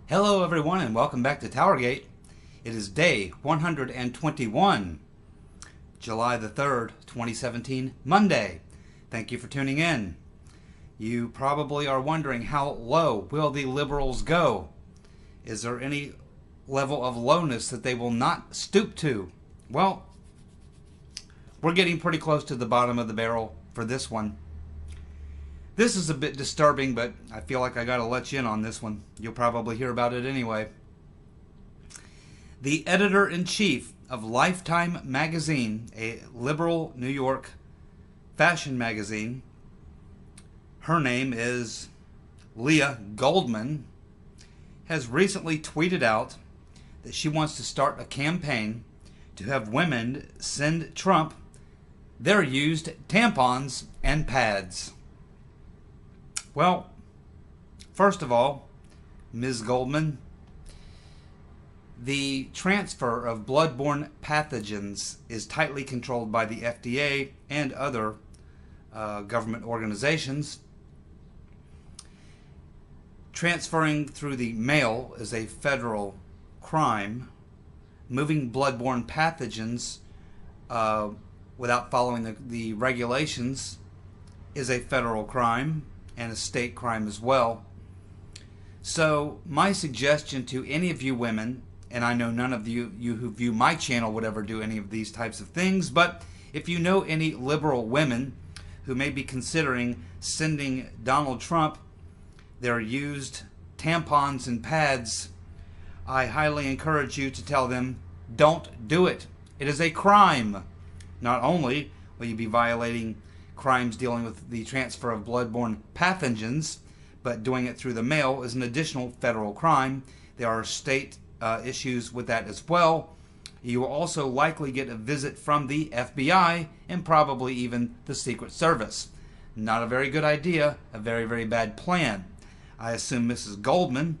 Hello everyone and welcome back to TowerGate. It is day 121, July the 3rd, 2017, Monday. Thank you for tuning in. You probably are wondering, how low will the liberals go? Is there any level of lowness that they will not stoop to? Well, we're getting pretty close to the bottom of the barrel for this one. This is a bit disturbing, but I feel like I gotta let you in on this one. You'll probably hear about it anyway. The editor-in-chief of Lifetime magazine, a liberal New York fashion magazine, her name is Leah Goldman, has recently tweeted out that she wants to start a campaign to have women send Trump their used tampons and pads. Well, first of all, Ms. Goldman, the transfer of bloodborne pathogens is tightly controlled by the FDA and other government organizations. Transferring through the mail is a federal crime. Moving bloodborne pathogens without following the regulations is a federal crime and a state crime as well. So my suggestion to any of you women, and I know none of you who view my channel would ever do any of these types of things, but if you know any liberal women who may be considering sending Donald Trump their used tampons and pads, I highly encourage you to tell them, don't do it. It is a crime. Not only will you be violating crimes dealing with the transfer of bloodborne pathogens, but doing it through the mail is an additional federal crime. There are state issues with that as well. You will also likely get a visit from the FBI and probably even the Secret Service. Not a very good idea, a very, very bad plan. I assume Mrs. Goldman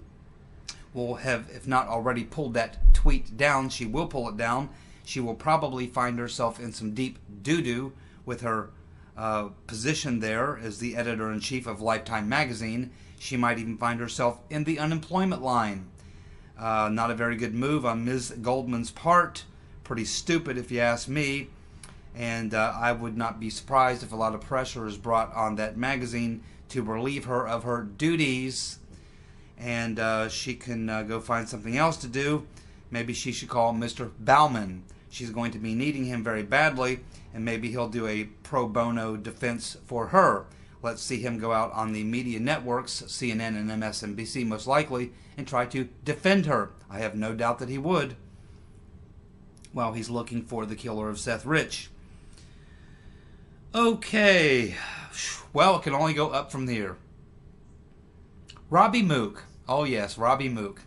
will have, if not already pulled that tweet down, she will pull it down. She will probably find herself in some deep doo-doo with her position there as the editor-in-chief of Lifetime magazine. She might even find herself in the unemployment line. Not a very good move on Ms. Goldman's part. Pretty stupid if you ask me. And I would not be surprised if a lot of pressure is brought on that magazine to relieve her of her duties. And she can go find something else to do. Maybe she should call Mr. Bauman. She's going to be needing him very badly, and maybe he'll do a pro bono defense for her. Let's see him go out on the media networks, CNN and MSNBC most likely, and try to defend her. I have no doubt that he would. Well, he's looking for the killer of Seth Rich. Okay. Well, it can only go up from here. Robby Mook. Oh yes, Robby Mook.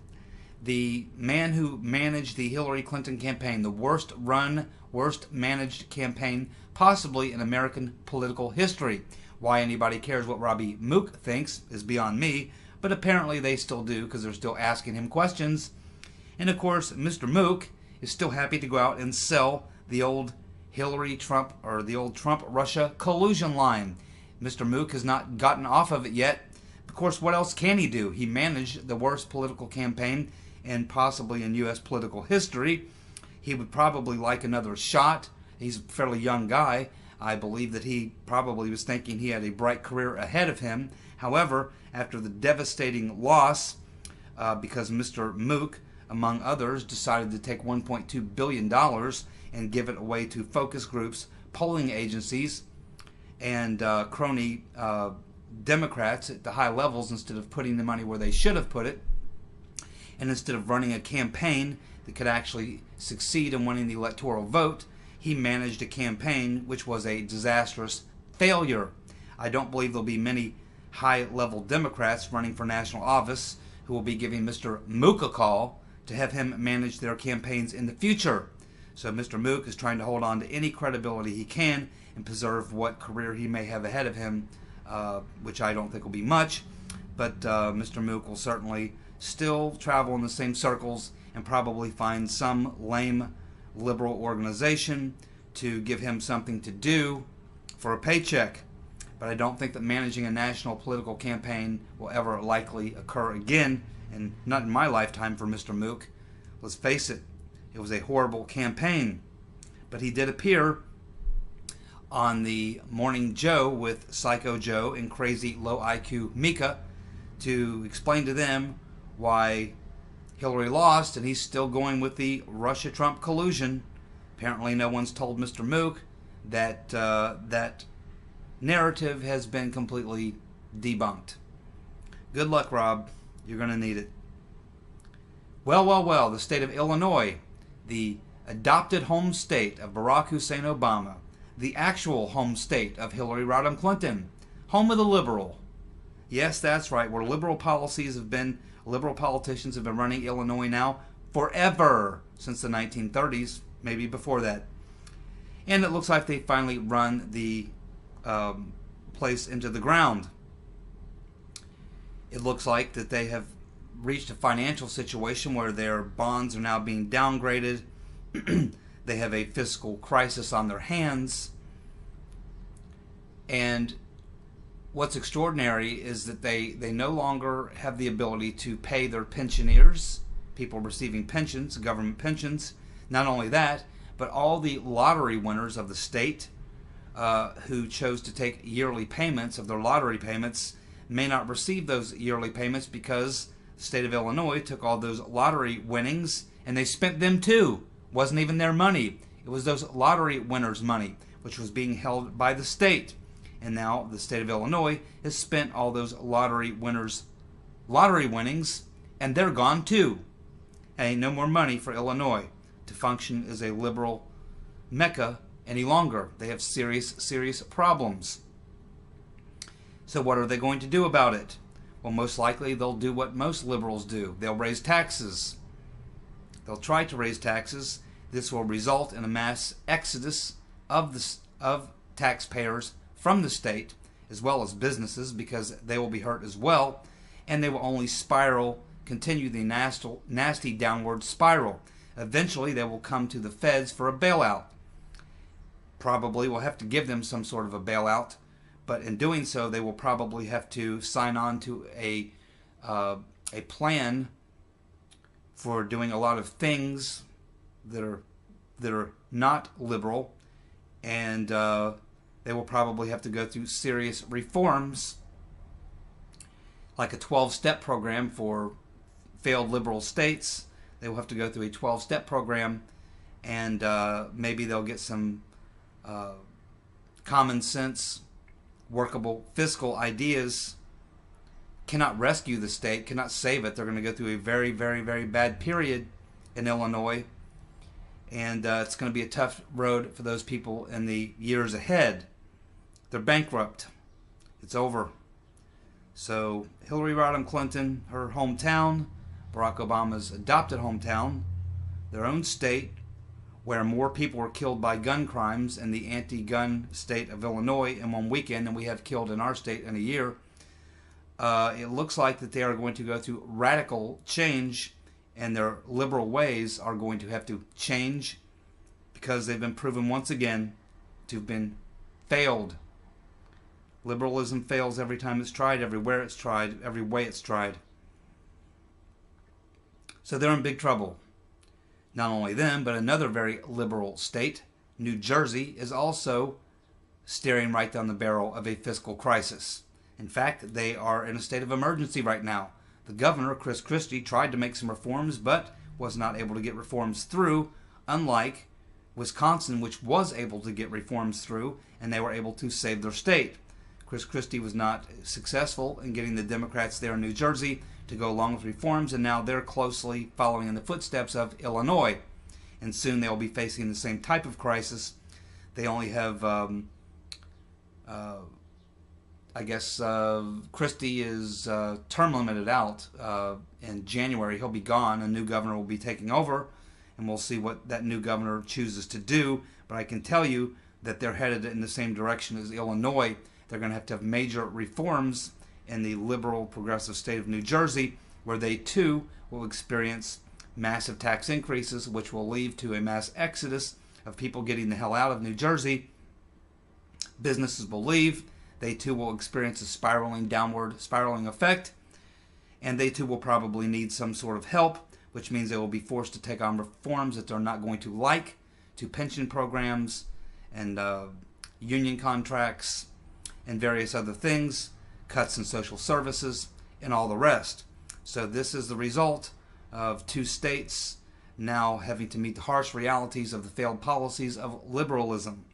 The man who managed the Hillary Clinton campaign, the worst run, worst managed campaign possibly in American political history. Why anybody cares what Robby Mook thinks is beyond me, but apparently they still do because they're still asking him questions. And of course, Mr. Mook is still happy to go out and sell the old Hillary Trump or the old Trump-Russia collusion line. Mr. Mook has not gotten off of it yet. Of course, what else can he do? He managed the worst political campaign and possibly in U.S. political history. He would probably like another shot. He's a fairly young guy. I believe that he probably was thinking he had a bright career ahead of him. However, after the devastating loss, because Mr. Mook, among others, decided to take $1.2 billion and give it away to focus groups, polling agencies, and crony Democrats at the high levels instead of putting the money where they should have put it, and instead of running a campaign that could actually succeed in winning the electoral vote, he managed a campaign which was a disastrous failure. I don't believe there'll be many high-level Democrats running for national office who will be giving Mr. Mook a call to have him manage their campaigns in the future. So Mr. Mook is trying to hold on to any credibility he can and preserve what career he may have ahead of him, which I don't think will be much. But Mr. Mook will certainly still travel in the same circles and probably find some lame liberal organization to give him something to do for a paycheck. but I don't think that managing a national political campaign will ever likely occur again, and not in my lifetime for Mr. Mook. Let's face it, it was a horrible campaign. But he did appear on the Morning Joe with Psycho Joe and Crazy Low IQ Mika to explain to them why Hillary lost, and he's still going with the Russia-Trump collusion. Apparently no one's told Mr. Mook that that narrative has been completely debunked. Good luck, Rob. You're going to need it. Well, well, well, the state of Illinois, the adopted home state of Barack Hussein Obama, the actual home state of Hillary Rodham Clinton, home of the liberal. Yes, that's right, where liberal politicians have been running Illinois now forever, since the 1930s, maybe before that. And it looks like they finally run the place into the ground. It looks like that they have reached a financial situation where their bonds are now being downgraded. They have a fiscal crisis on their hands. And what's extraordinary is that they no longer have the ability to pay their pensioners, people receiving pensions, government pensions. Not only that, but all the lottery winners of the state who chose to take yearly payments of their lottery payments may not receive those yearly payments because the state of Illinois took all those lottery winnings and they spent them too. Wasn't even their money. It was those lottery winners' money, which was being held by the state. And now the state of Illinois has spent all those lottery winners' lottery winnings, and they're gone too. Ain't no more money for Illinois to function as a liberal mecca any longer. They have serious, serious problems. So what are they going to do about it? Well, most likely they'll do what most liberals do. They'll raise taxes. They'll try to raise taxes. This will result in a mass exodus of taxpayers from the state, as well as businesses, because they will be hurt as well, and they will only continue the nasty downward spiral. Eventually they will come to the feds for a bailout. Probably will have to give them some sort of a bailout, but in doing so they will probably have to sign on to a plan for doing a lot of things that are not liberal, and they will probably have to go through serious reforms, like a 12-step program for failed liberal states. They will have to go through a 12-step program, and maybe they'll get some common sense, workable fiscal ideas. Cannot rescue the state, cannot save it. They're going to go through a very, very, very bad period in Illinois, and it's going to be a tough road for those people in the years ahead. They're bankrupt. It's over. So Hillary Rodham Clinton, her hometown, Barack Obama's adopted hometown, their own state, where more people were killed by gun crimes in the anti-gun state of Illinois in one weekend than we have killed in our state in a year. It looks like that they are going to go through radical change, and their liberal ways are going to have to change because they've been proven once again to have been failed. Liberalism fails every time it's tried, everywhere it's tried, every way it's tried. So they're in big trouble. Not only them, but another very liberal state, New Jersey, is also staring right down the barrel of a fiscal crisis. In fact, they are in a state of emergency right now. The governor, Chris Christie, tried to make some reforms, but was not able to get reforms through, unlike Wisconsin, which was able to get reforms through, and they were able to save their state. Chris Christie was not successful in getting the Democrats there in New Jersey to go along with reforms, and now they're closely following in the footsteps of Illinois. And soon they'll be facing the same type of crisis. They only have, I guess, Christie is term limited out in January. He'll be gone. A new governor will be taking over, and we'll see what that new governor chooses to do. But I can tell you that they're headed in the same direction as Illinois. They're going to have major reforms in the liberal progressive state of New Jersey, where they too will experience massive tax increases, which will lead to a mass exodus of people getting the hell out of New Jersey. Businesses will leave. They too will experience a downward spiraling effect, and they too will probably need some sort of help, which means they will be forced to take on reforms that they're not going to like, to pension programs and union contracts and various other things, cuts in social services, and all the rest. So this is the result of 2 states now having to meet the harsh realities of the failed policies of liberalism.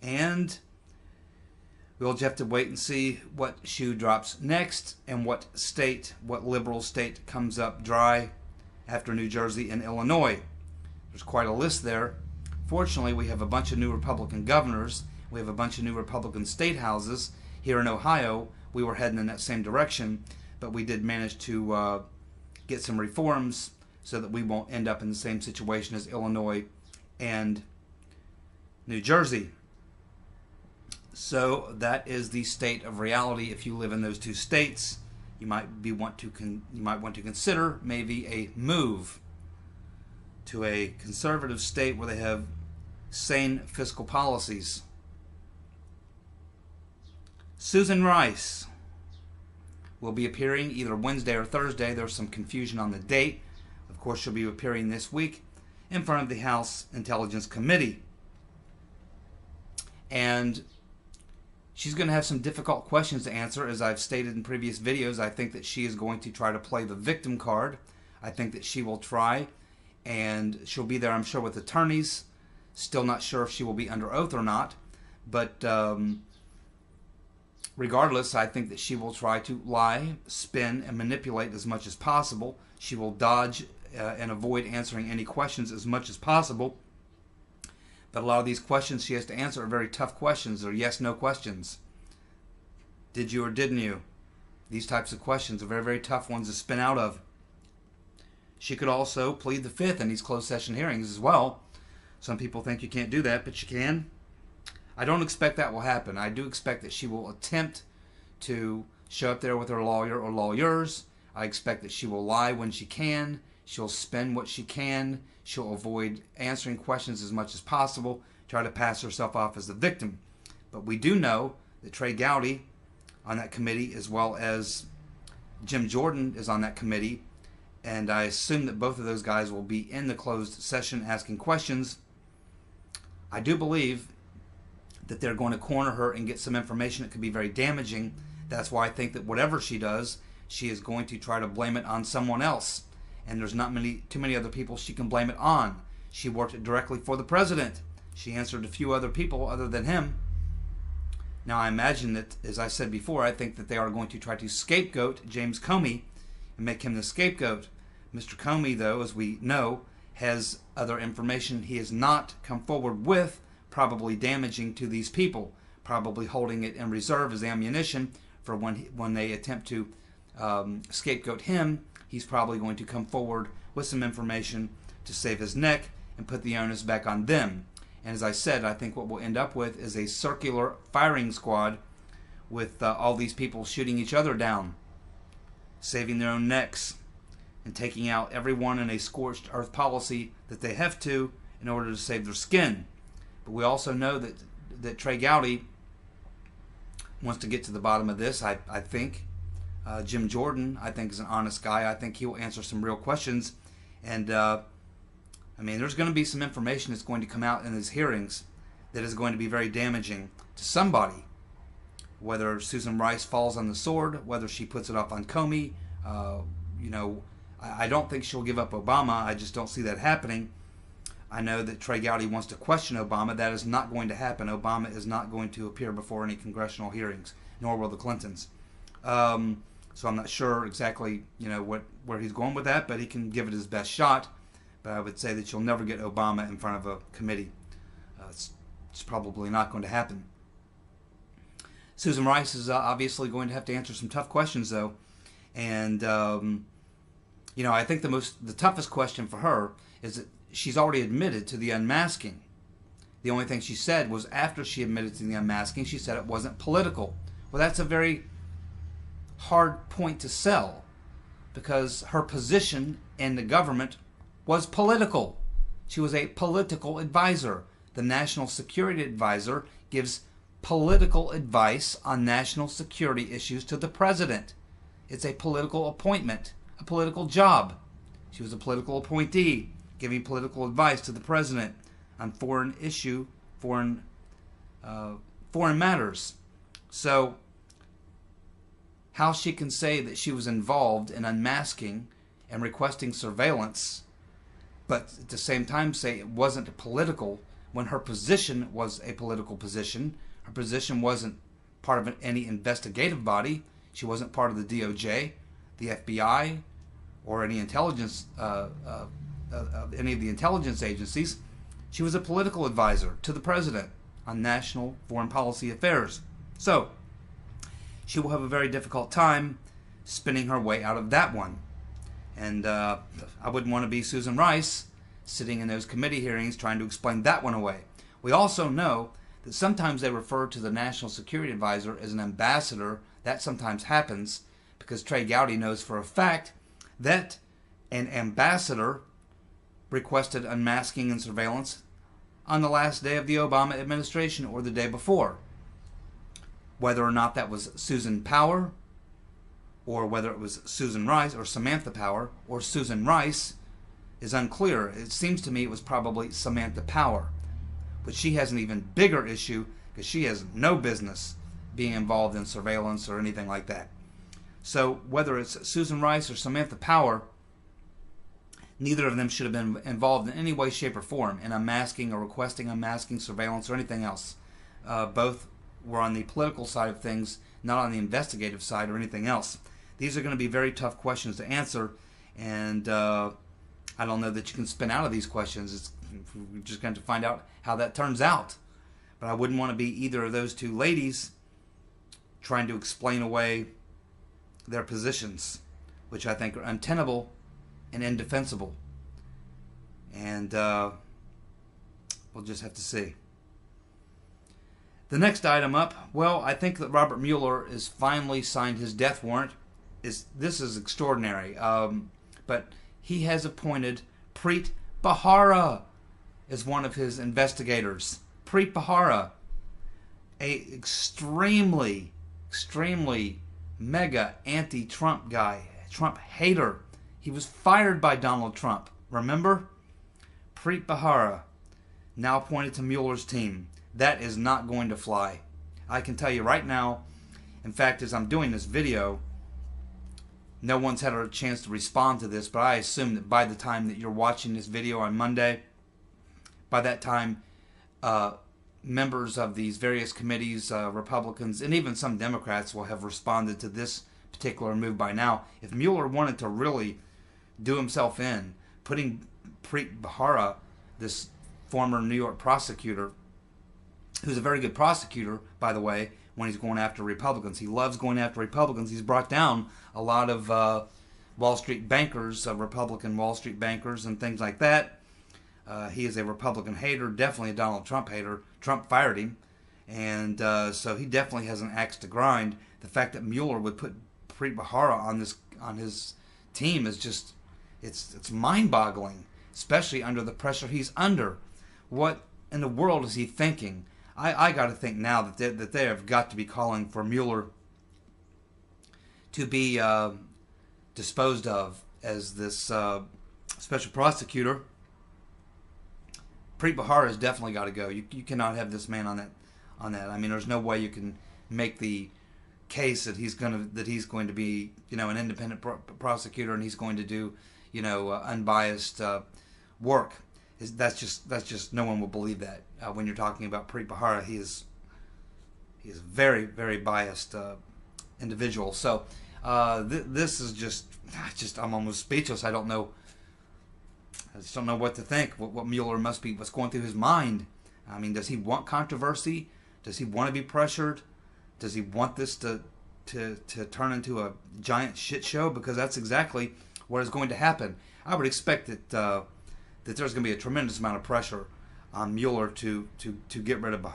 And we'll just have to wait and see what shoe drops next and what liberal state comes up dry after New Jersey and Illinois. There's quite a list there. Fortunately, we have a bunch of new Republican governors. We have a bunch of new Republican state houses. Here in Ohio, we were heading in that same direction, but we did manage to get some reforms so that we won't end up in the same situation as Illinois and New Jersey. So that is the state of reality. If you live in those 2 states, you might want to consider maybe a move to a conservative state where they have sane fiscal policies. Susan Rice will be appearing either Wednesday or Thursday. There's some confusion on the date. Of course, she'll be appearing this week in front of the House Intelligence Committee. And she's going to have some difficult questions to answer. As I've stated in previous videos, I think that she is going to try to play the victim card. I think that she will try, and she'll be there, I'm sure, with attorneys. Still not sure if she will be under oath or not. But regardless, I think that she will try to lie, spin, and manipulate as much as possible. She will dodge and avoid answering any questions as much as possible. But a lot of these questions she has to answer are very tough questions. They're yes-no questions. Did you or didn't you? These types of questions are very, very tough ones to spin out of. She could also plead the fifth in these closed session hearings as well. Some people think you can't do that, but you can. I don't expect that will happen. I do expect that she will attempt to show up there with her lawyer or lawyers. I expect that she will lie when she can. She'll spin what she can. She'll avoid answering questions as much as possible, try to pass herself off as the victim. But we do know that Trey Gowdy on that committee, as well as Jim Jordan is on that committee, and I assume that both of those guys will be in the closed session asking questions. I do believe that they're going to corner her and get some information that could be very damaging. That's why I think that whatever she does, she is going to try to blame it on someone else. And there's not too many other people she can blame it on. She worked directly for the president. She answered a few other people other than him. Now I imagine that, as I said before, I think that they are going to try to scapegoat James Comey and make him the scapegoat. Mr. Comey, though, as we know, has other information he has not come forward with, probably damaging to these people, probably holding it in reserve as ammunition for when they attempt to scapegoat him. He's probably going to come forward with some information to save his neck and put the onus back on them. And as I said, I think what we'll end up with is a circular firing squad with all these people shooting each other down, saving their own necks, and taking out everyone in a scorched earth policy that they have to in order to save their skin. But we also know that Trey Gowdy wants to get to the bottom of this. I think Jim Jordan, I think, is an honest guy. I think he will answer some real questions. And, I mean, there's going to be some information that's going to come out in these hearings that is going to be very damaging to somebody. Whether Susan Rice falls on the sword, whether she puts it off on Comey, I don't think she'll give up Obama. I just don't see that happening. I know that Trey Gowdy wants to question Obama. That is not going to happen. Obama is not going to appear before any congressional hearings, nor will the Clintons. So I'm not sure exactly, where he's going with that, but he can give it his best shot. But I would say that you'll never get Obama in front of a committee. It's probably not going to happen. Susan Rice is obviously going to have to answer some tough questions, though. And, I think the toughest question for her is that she's already admitted to the unmasking. The only thing she said was after she admitted to the unmasking, she said it wasn't political. Well, that's a very hard point to sell, because her position in the government was political. She was a political advisor. The National Security Advisor gives political advice on national security issues to the president. It's a political appointment, a political job. She was a political appointee, giving political advice to the president on foreign matters. So, how she can say that she was involved in unmasking and requesting surveillance, but at the same time say it wasn't political when her position was a political position. Her position wasn't part of any investigative body. She wasn't part of the DOJ, the FBI, or any intelligence, any of the intelligence agencies. She was a political advisor to the president on national foreign policy affairs. So, she will have a very difficult time spinning her way out of that one. And I wouldn't want to be Susan Rice sitting in those committee hearings trying to explain that one away. We also know that sometimes they refer to the National Security Advisor as an ambassador. That sometimes happens because Trey Gowdy knows for a fact that an ambassador requested unmasking and surveillance on the last day of the Obama administration or the day before. Whether or not that was Susan Power, or whether it was Susan Rice or Samantha Power or Susan Rice is unclear. It seems to me it was probably Samantha Power. But she has an even bigger issue because she has no business being involved in surveillance or anything like that. So whether it's Susan Rice or Samantha Power, neither of them should have been involved in any way, shape, or form in unmasking or requesting unmasking, surveillance, or anything else. Both were on the political side of things, not on the investigative side or anything else. These are going to be very tough questions to answer, and I don't know that you can spin out of these questions. We're just going to find out how that turns out. But I wouldn't want to be either of those two ladies trying to explain away their positions, which I think are untenable and indefensible. And we'll just have to see. The next item up, well, I think that Robert Mueller has finally signed his death warrant. This is extraordinary. But he has appointed Preet Bahara as one of his investigators. Preet Bahara, a extremely mega anti-Trump guy, Trump hater. He was fired by Donald Trump, remember? Preet Bahara, now appointed to Mueller's team. That is not going to fly. I can tell you right now, in fact, as I'm doing this video, no one's had a chance to respond to this, but I assume that by the time that you're watching this video on Monday, by that time, members of these various committees, Republicans, and even some Democrats will have responded to this particular move by now. If Mueller wanted to really do himself in, putting Preet Bahara, this former New York prosecutor, who's a very good prosecutor, by the way, when he's going after Republicans. He loves going after Republicans. He's brought down a lot of Wall Street bankers, Republican Wall Street bankers and things like that. He is a Republican hater, definitely a Donald Trump hater. Trump fired him, and so he definitely has an axe to grind. The fact that Mueller would put Preet Bahara on his team is just, it's mind-boggling, especially under the pressure he's under. What in the world is he thinking? I got to think now that they have got to be calling for Mueller to be disposed of as this special prosecutor. Preet Bahara has definitely got to go. You cannot have this man on that. I mean, there's no way you can make the case that he's going to be, an independent prosecutor and he's going to do, unbiased work. That's just no one will believe that. When you're talking about Preet Bahara, he is a very, very biased individual. So this is just I'm almost speechless. I just don't know what to think. What Mueller must be, what's going through his mind. I mean, does he want controversy? Does he want to be pressured? Does he want this to turn into a giant shit show? Because that's exactly what is going to happen. I would expect that there's going to be a tremendous amount of pressure on Mueller to get rid of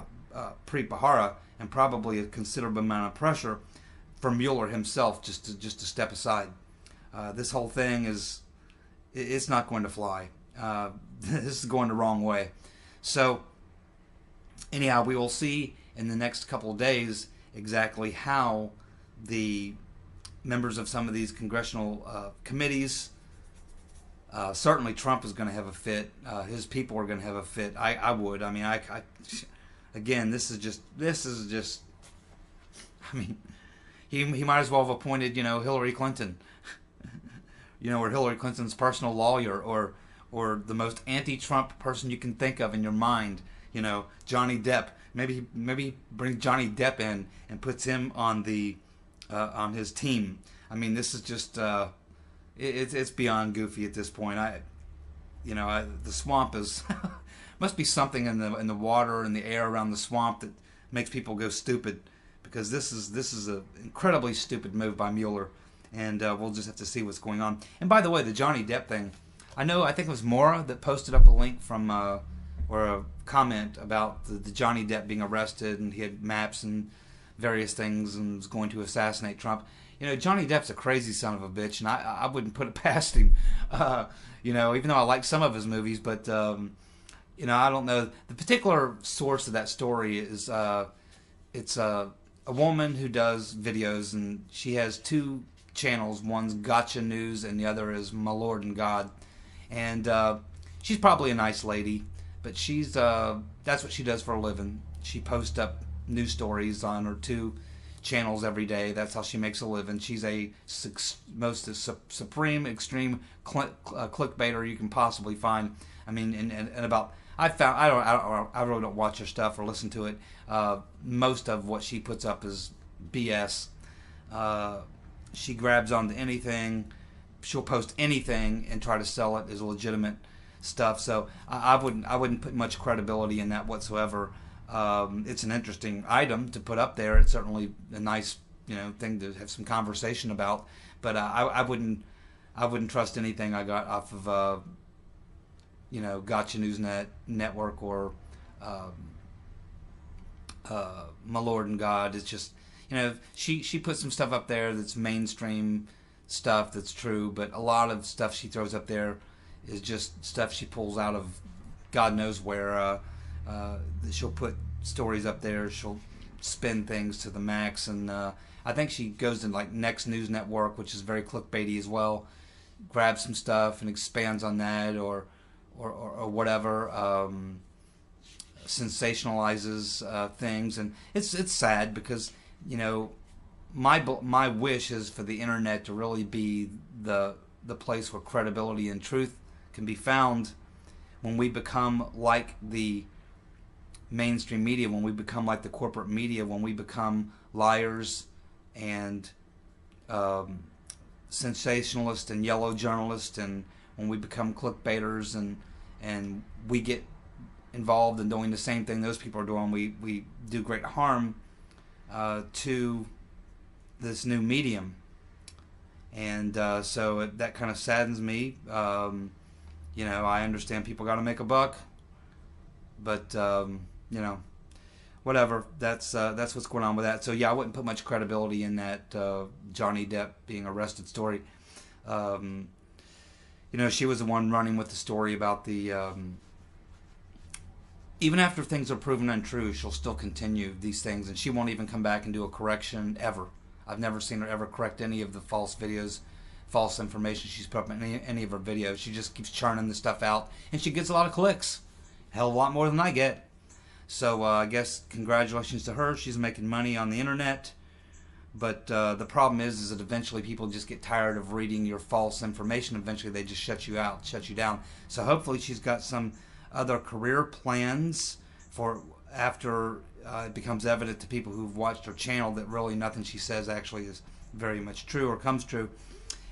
Preet Bahara, and probably a considerable amount of pressure for Mueller himself just to step aside. This whole thing it's not going to fly. This is going the wrong way. So anyhow, we will see in the next couple of days exactly how the members of some of these congressional committees, certainly Trump is going to have a fit. His people are going to have a fit. I would. I mean, again, this is just. I mean, he might as well have appointed, Hillary Clinton, or Hillary Clinton's personal lawyer, or the most anti-Trump person you can think of in your mind, Johnny Depp. Maybe bring Johnny Depp in and puts him on his team. I mean, this is just it's beyond goofy at this point. The swamp is must be something in the water and the air around the swamp that makes people go stupid, because this is an incredibly stupid move by Mueller, and we'll just have to see what's going on. And by the way, the Johnny Depp thing, I think it was Maura that posted up a link from or a comment about the Johnny Depp being arrested, and he had maps and various things and was going to assassinate Trump. Johnny Depp's a crazy son of a bitch, and I wouldn't put it past him. Even though I like some of his movies, but I don't know. The particular source of that story is it's a woman who does videos, and she has two channels. One's Gotcha News, and the other is Milord and God. And she's probably a nice lady, but she's that's what she does for a living. She posts up news stories on her two channels every day. That's how she makes a living. She's a most supreme, extreme clickbaiter you can possibly find. I mean, and about I really don't watch her stuff or listen to it. Most of what she puts up is BS. She grabs onto anything. She'll post anything and try to sell it as legitimate stuff. So I wouldn't put much credibility in that whatsoever. It's an interesting item to put up there. It's certainly a nice thing to have some conversation about. But I wouldn't trust anything I got off of Gotcha News Network or Milord and God. It's just she puts some stuff up there that's mainstream stuff that's true, but a lot of stuff she throws up there is just stuff she pulls out of God knows where. She'll put stories up there, she'll spin things to the max, and I think she goes to like Next News Network, which is very clickbaity as well, grabs some stuff and expands on that, or whatever, sensationalizes things. And it's sad because my wish is for the internet to really be the place where credibility and truth can be found. When we become like the mainstream media, when we become like the corporate media, when we become liars and sensationalists and yellow journalists, and when we become clickbaiters and we get involved in doing the same thing those people are doing, we do great harm to this new medium. And so that kind of saddens me. I understand people got to make a buck, but whatever. That's what's going on with that. So yeah, I wouldn't put much credibility in that Johnny Depp being arrested story. She was the one running with the story about the even after things are proven untrue, she'll still continue these things, and she won't even come back and do a correction ever. I've never seen her ever correct any of the false videos, false information she's put up in any of her videos. She just keeps churning the stuff out, and she gets a lot of clicks. Hell of a lot more than I get. So I guess congratulations to her. She's making money on the internet. But the problem is that eventually people just get tired of reading your false information. Eventually they just shut you out, shut you down. So hopefully she's got some other career plans for after it becomes evident to people who've watched her channel that really nothing she says actually is very much true or comes true.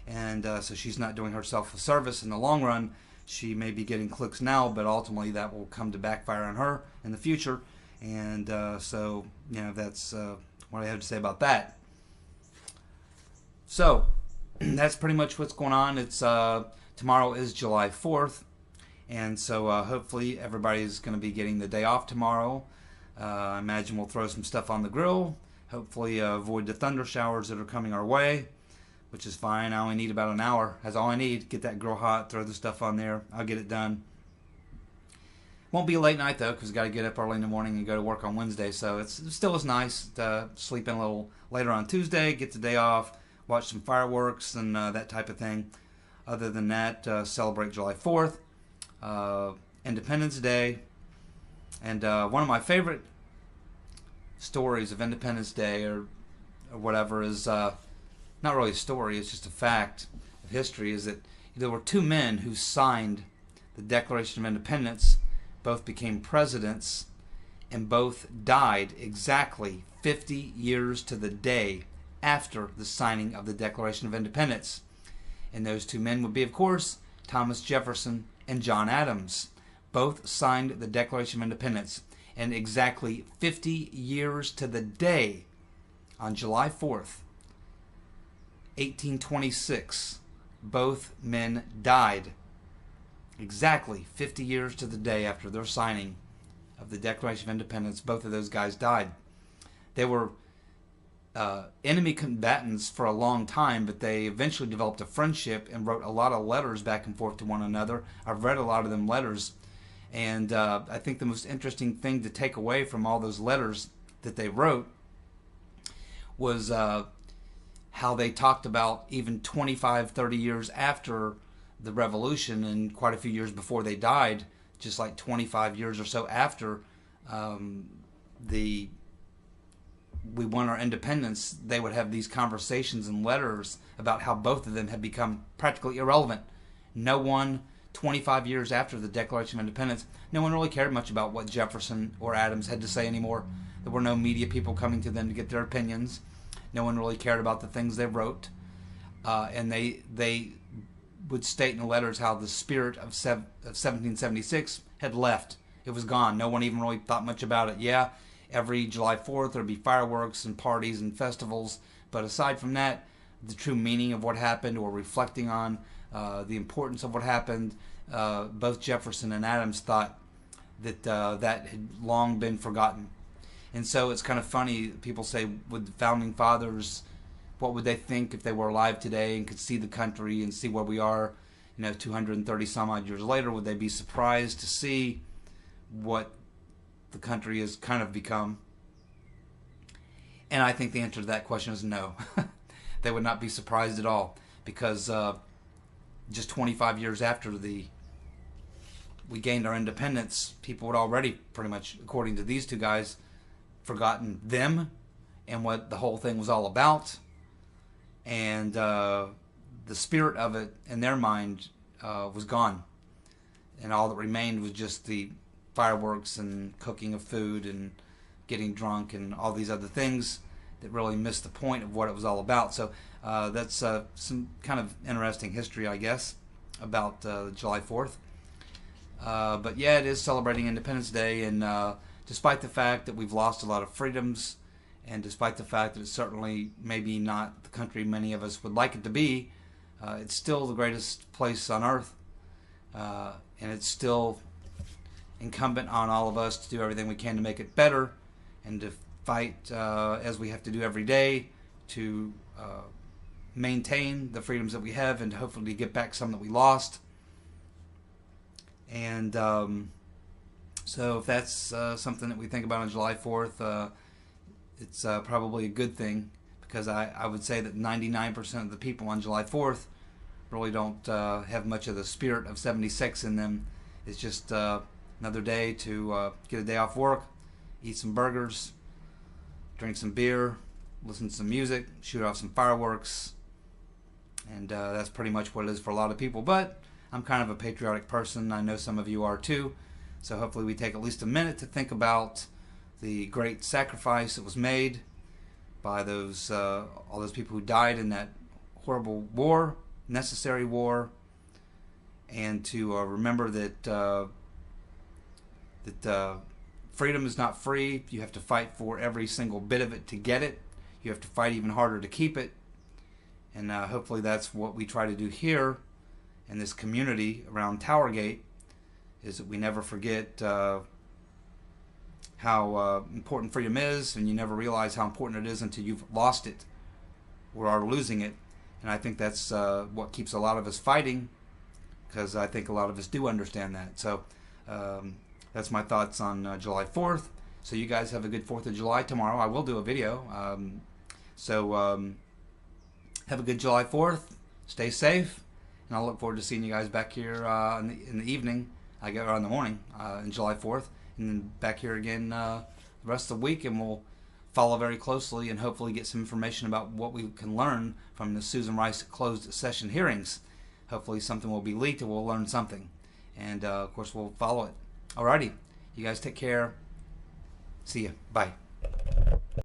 And so she's not doing herself a service in the long run. She may be getting clicks now, but ultimately that will come to backfire on her in the future. And so, that's what I have to say about that. So, that's pretty much what's going on. It's tomorrow is July 4th. And so hopefully everybody's going to be getting the day off tomorrow. I imagine we'll throw some stuff on the grill. Hopefully avoid the thunder showers that are coming our way, which is fine. I only need about an hour. That's all I need. Get that grill hot, throw the stuff on there. I'll get it done. Won't be a late night though, because got to get up early in the morning and go to work on Wednesday. So it still is nice to sleep in a little later on Tuesday, get the day off, watch some fireworks and that type of thing. Other than that, celebrate July 4th, Independence Day, and one of my favorite stories of Independence Day or whatever is not really a story, it's just a fact of history, is that there were two men who signed the Declaration of Independence. Both became presidents, and both died exactly 50 years to the day after the signing of the Declaration of Independence. And those two men would be, of course, Thomas Jefferson and John Adams. Both signed the Declaration of Independence, and exactly 50 years to the day, on July 4th, 1826, both men died. Exactly 50 years to the day after their signing of the Declaration of Independence, both of those guys died. They were enemy combatants for a long time, but they eventually developed a friendship and wrote a lot of letters back and forth to one another. I've read a lot of them letters, and I think the most interesting thing to take away from all those letters that they wrote was how they talked about even 25, 30 years after the revolution, and quite a few years before they died, just like 25 years or so after we won our independence, they would have these conversations and letters about how both of them had become practically irrelevant. No one, 25 years after the Declaration of Independence, no one really cared much about what Jefferson or Adams had to say anymore. There were no media people coming to them to get their opinions. No one really cared about the things they wrote. And they would state in the letters how the spirit of 1776 had left. It was gone. No one even really thought much about it. Yeah, every July 4th there'd be fireworks and parties and festivals, but aside from that, the true meaning of what happened, or reflecting on the importance of what happened, both Jefferson and Adams thought that that had long been forgotten. And so it's kind of funny, people say, would the founding fathers, what would they think if they were alive today and could see the country and see where we are, 230 some odd years later? Would they be surprised to see what the country has kind of become? And I think the answer to that question is no. They would not be surprised at all, because just 25 years after we gained our independence, people had already pretty much, according to these two guys, forgotten them and what the whole thing was all about. And the spirit of it in their mind was gone, and all that remained was just the fireworks and cooking of food and getting drunk and all these other things that really missed the point of what it was all about. So that's some kind of interesting history, I guess, about July 4th. But yeah, it is celebrating Independence Day, and despite the fact that we've lost a lot of freedoms, and despite the fact that it's certainly maybe not the country many of us would like it to be, it's still the greatest place on earth. And it's still incumbent on all of us to do everything we can to make it better, and to fight as we have to do every day to maintain the freedoms that we have, and hopefully get back some that we lost. And so if that's something that we think about on July 4th, it's probably a good thing, because I would say that 99% of the people on July 4th really don't have much of the spirit of 76 in them. It's just another day to get a day off work, eat some burgers, drink some beer, listen to some music, shoot off some fireworks, and that's pretty much what it is for a lot of people. But I'm kind of a patriotic person. I know some of you are too. So hopefully we take at least a minute to think about the great sacrifice that was made by those all those people who died in that horrible war, necessary war, and to remember that freedom is not free. You have to fight for every single bit of it to get it. You have to fight even harder to keep it. And hopefully that's what we try to do here in this community around TowerGate, is that we never forget how important freedom is, and you never realize how important it is until you've lost it or are losing it. And I think that's what keeps a lot of us fighting, because I think a lot of us do understand that. So That's my thoughts on July 4th. So you guys have a good 4th of July tomorrow. I will do a video. Have a good July 4th. Stay safe. And I'll look forward to seeing you guys back here in the evening, or in the morning, in July 4th. And then back here again the rest of the week. And we'll follow very closely and hopefully get some information about what we can learn from the Susan Rice closed session hearings. Hopefully something will be leaked and we'll learn something. And of course we'll follow it. Alrighty. You guys take care. See ya. Bye.